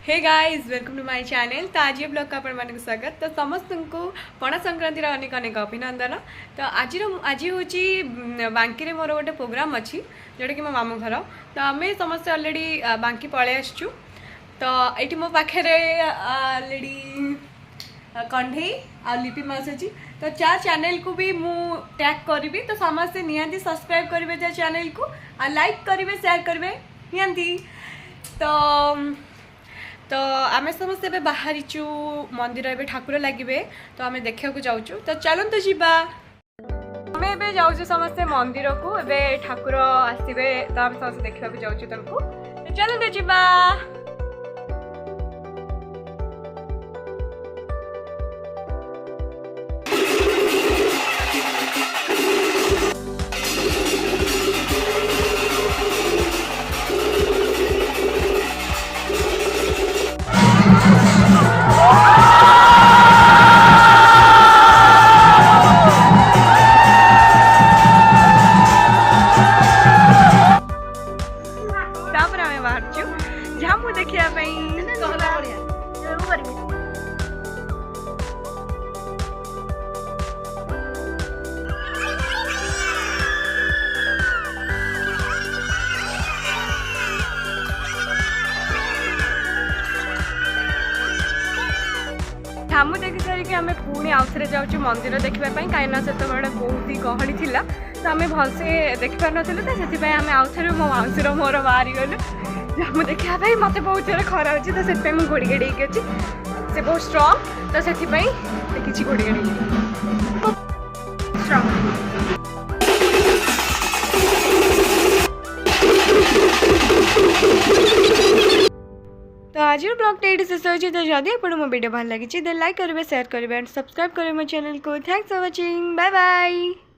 Hey guys welcome to my channel. तो आज blog का आपण मानक स्वागत। तो समस्त को पणा संक्रांति अनेक अनेक अभिनंदन। तो आज हूँ बांकी रे मोर गोटे प्रोग्राम अच्छी जोटा कि मो मामू घर। तो आम समस्त अलरेडी बांकी पलि आसचु। तो ये मो पाखे अलरेडी कंढे आ लिपि मास अच्छी। तो चा चैनल को भी मु टैग करी। तो समस्ते निहांती सब्सक्राइब करेंगे चा चैनल को आ लाइक करेंगे शेयर करेंगे निहांती। तो आम समस्त बाहरीचु मंदिर ए ठाकुर लगे। तो आम देखा जाऊँ। तो चलते जीवा आम ए जाऊँ समस्ते मंदिर को ए ठाकुर आसवे। तो आम समस्त देखा जाऊँ। तो चलते जीवा। झामू देखिया झामू देखी सारिक आम पुणी आउे जाऊँ मंदिर देखापी कहीं से बहुत ही गहली थी। तो आम भलसे देखिपार नुँ। तो से आम आउे मो माउसी मोर बाहरी गलु झामू देखापी। मत बहुत जोर खरा अच्छी। तो से मुझे घोड़ी गाड़ी अच्छी। से बहुत स्ट्रंग। तो से देखी घोड़ी गाड़ी स्ट्रंग। तो आज ब्लॉग ये शेष हो। तो जदि आपको मो वीडियो भल लगी तो लाइक करेंगे शेयर करेंगे एंड सब्सक्राइब करेंगे मो चैनल को। Thanks for watching. Bye bye.